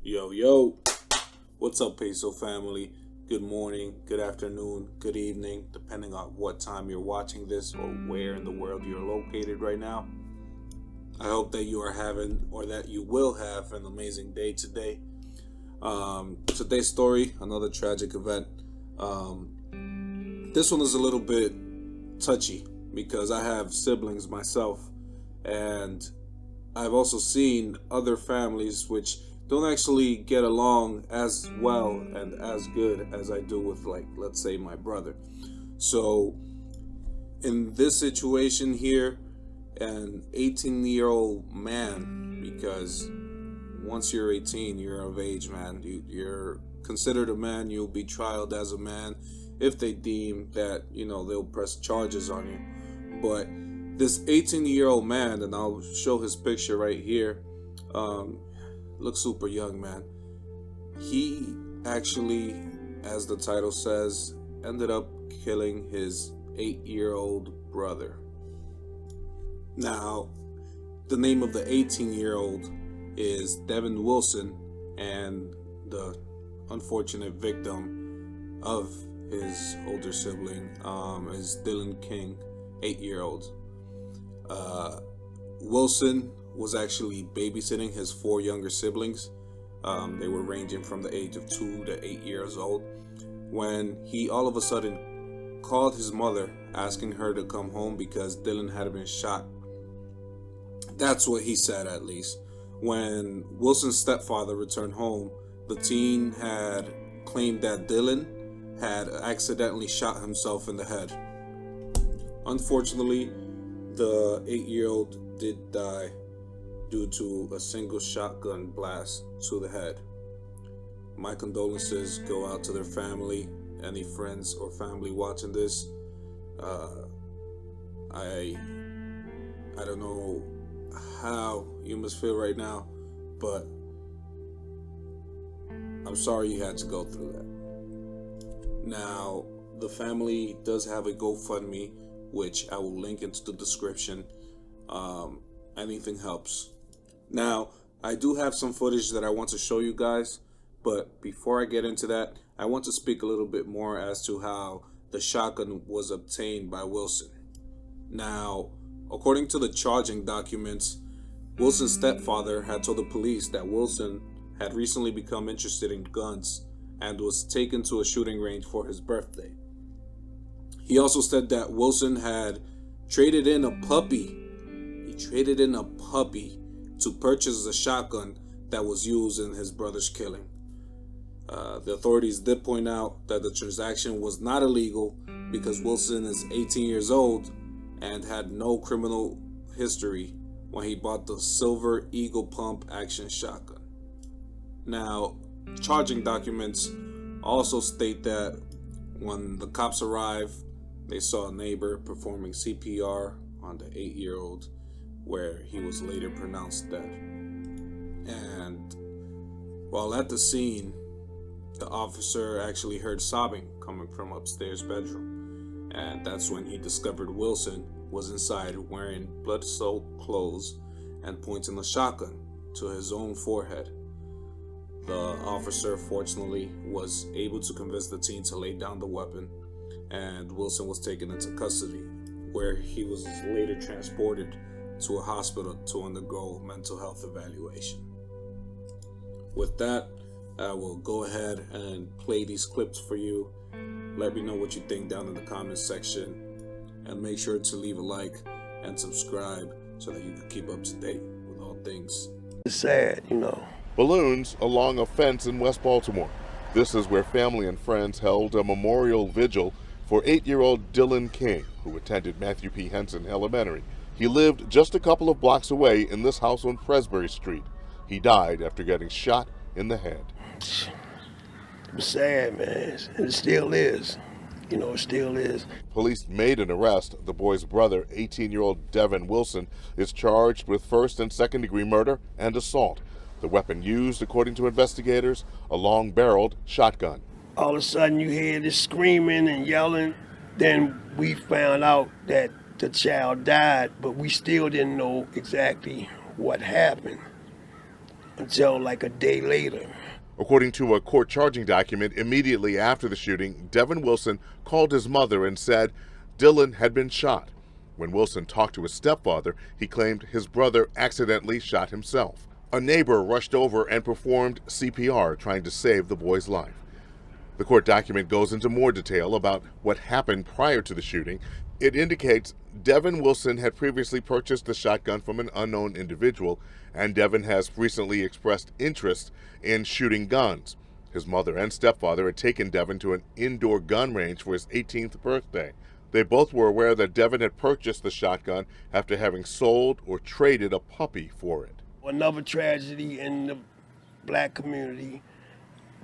Yo, yo, what's up, Peso family? Good morning, good afternoon, good evening, depending on what time you're watching this or where in the world you're located right now. I hope that you are having or that you will have an amazing day today. Today's story, another tragic event. This one is a little bit touchy because I have siblings myself, and I've also seen other families which don't actually get along as well and as good as I do with, like, let's say, my brother. So, in this situation here, an 18-year-old man, because once you're 18, you're of age, man. You're considered a man. You'll be trialed as a man if they deem that, they'll press charges on you. But this 18-year-old man, and I'll show his picture right here, looks super young, man. He actually, as the title says, ended up killing his 8-year-old brother. Now, the name of the 18-year-old is Devin Wilson, and the unfortunate victim of his older sibling is Dylan King, 8-year-old. Wilson was actually babysitting his 4 younger siblings. They were ranging from the age of 2 to 8 years old, when he all of a sudden called his mother, asking her to come home because Dylan had been shot. That's what he said, at least. When Wilson's stepfather returned home, the teen had claimed that Dylan had accidentally shot himself in the head. Unfortunately, the 8-year-old did die due to a single shotgun blast to the head. My condolences go out to their family, any friends or family watching this. I don't know how you must feel right now, but I'm sorry you had to go through that. Now, the family does have a GoFundMe, which I will link into the description. Anything helps. Now, I do have some footage that I want to show you guys, but before I get into that, I want to speak a little bit more as to how the shotgun was obtained by Wilson. Now, according to the charging documents, Wilson's stepfather had told the police that Wilson had recently become interested in guns and was taken to a shooting range for his birthday. He also said that Wilson had traded in a puppy. He traded in a puppy to purchase a shotgun that was used in his brother's killing. The authorities did point out that the transaction was not illegal because Wilson is 18 years old and had no criminal history when he bought the Silver Eagle Pump action shotgun. Now, charging documents also state that when the cops arrived, they saw a neighbor performing CPR on the 8-year-old, where he was later pronounced dead. And while at the scene, the officer actually heard sobbing coming from upstairs bedroom, and that's when he discovered Wilson was inside wearing blood-soaked clothes and pointing a shotgun to his own forehead. The officer, fortunately, was able to convince the teen to lay down the weapon, and Wilson was taken into custody, where he was later transported to a hospital to undergo mental health evaluation. With that, I will go ahead and play these clips for you. Let me know what you think down in the comments section, and make sure to leave a like and subscribe so that you can keep up to date with all things. It's sad, Balloons along a fence in West Baltimore. This is where family and friends held a memorial vigil for 8-year-old Dylan King, who attended Matthew P. Henson Elementary. He lived just a couple of blocks away in this house on Presbury Street. He died after getting shot in the head. It was sad, man. It still is. It still is. Police made an arrest. The boy's brother, 18-year-old Devin Wilson, is charged with first and second-degree murder and assault. The weapon used, according to investigators, a long-barreled shotgun. All of a sudden, you hear this screaming and yelling. Then we found out that the child died, but we still didn't know exactly what happened. until like a day later. According to a court charging document, immediately after the shooting, Devin Wilson called his mother and said Dylan had been shot. When Wilson talked to his stepfather, he claimed his brother accidentally shot himself. A neighbor rushed over and performed CPR, trying to save the boy's life. The court document goes into more detail about what happened prior to the shooting. It indicates Devin Wilson had previously purchased the shotgun from an unknown individual, and Devin has recently expressed interest in shooting guns. His mother and stepfather had taken Devin to an indoor gun range for his 18th birthday. They both were aware that Devin had purchased the shotgun after having sold or traded a puppy for it. Another tragedy in the black community,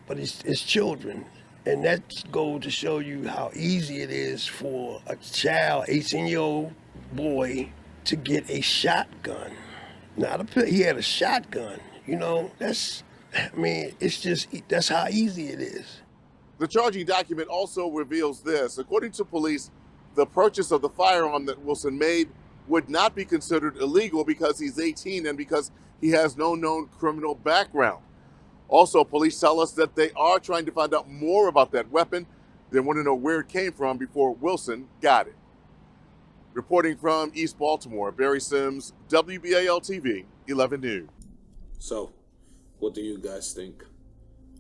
but it's children. And that goes to show you how easy it is for a child, 18-year-old boy, to get a shotgun. He had a shotgun, that's how easy it is. The charging document also reveals this. According to police, the purchase of the firearm that Wilson made would not be considered illegal because he's 18 and because he has no known criminal background. Also, police tell us that they are trying to find out more about that weapon. They want to know where it came from before Wilson got it. Reporting from East Baltimore, Barry Sims, WBAL-TV, 11 News. So, what do you guys think?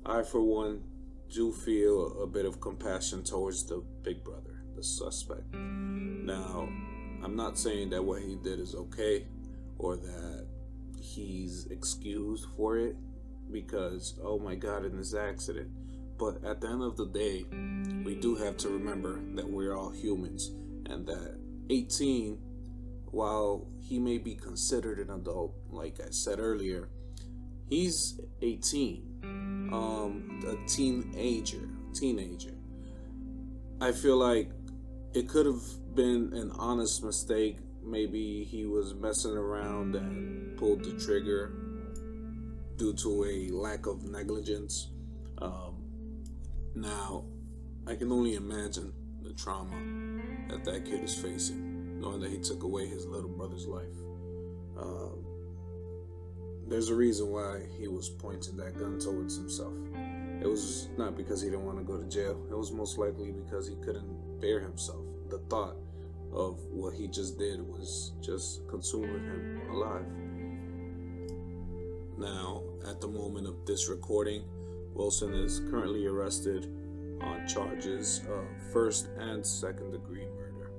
I, for one, do feel a bit of compassion towards the big brother, the suspect. Now, I'm not saying that what he did is okay or that he's excused for it because, oh my God, in this accident. But at the end of the day, we do have to remember that we're all humans and that 18, while he may be considered an adult, like I said earlier, he's 18, a teenager. I feel like it could have been an honest mistake. Maybe he was messing around and pulled the trigger due to a lack of negligence. Now, I can only imagine the trauma that kid is facing, knowing that he took away his little brother's life. There's a reason why he was pointing that gun towards himself. It was not because he didn't want to go to jail. It was most likely because he couldn't bear himself. The thought of what he just did was just consuming him alive. Now, at the moment of this recording, Wilson is currently arrested on charges of first and second degree murder.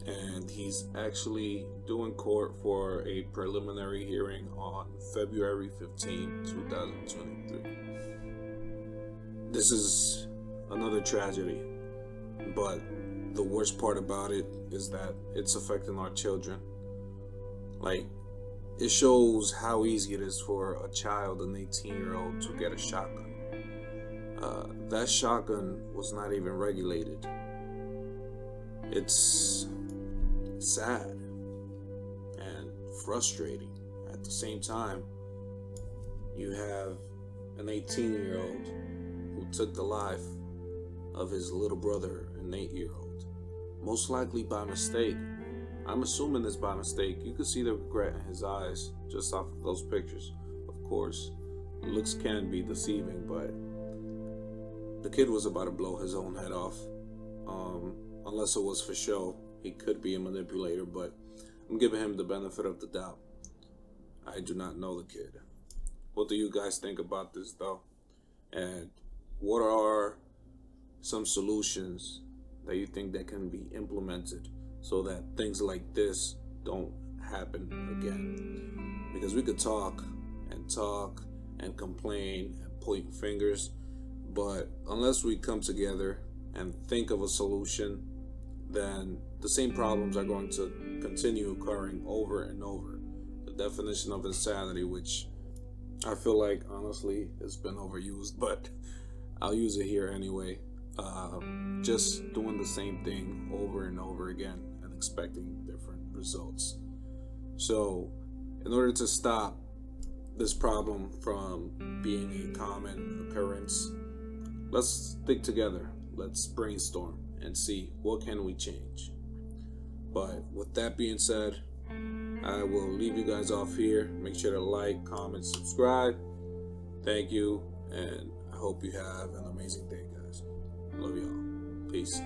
And he's actually due in court for a preliminary hearing on February 15, 2023. This is another tragedy, but the worst part about it is that it's affecting our children. Like, it shows how easy it is for a child, an 18-year-old, to get a shotgun. That shotgun was not even regulated. It's sad and frustrating. At the same time, you have an 18-year-old who took the life of his little brother, an 8-year-old, most likely by mistake. I'm assuming it's by mistake. You could see the regret in his eyes just off of those pictures. Of course, looks can be deceiving, but the kid was about to blow his own head off. Unless it was for show, he could be a manipulator, but I'm giving him the benefit of the doubt. I do not know the kid. What do you guys think about this, though? And what are some solutions that you think that can be implemented so that things like this don't happen again? Because we could talk and complain and point fingers, but unless we come together and think of a solution, then the same problems are going to continue occurring over and over. The definition of insanity, which I feel like honestly has been overused, but I'll use it here anyway. Just doing the same thing over and over again and expecting different results. So, in order to stop this problem from being a common occurrence, let's stick together. Let's brainstorm and see what can we change. But with that being said, I will leave you guys off here. Make sure to like, comment, subscribe. Thank you, and I hope you have an amazing day, guys. Love y'all. Peace.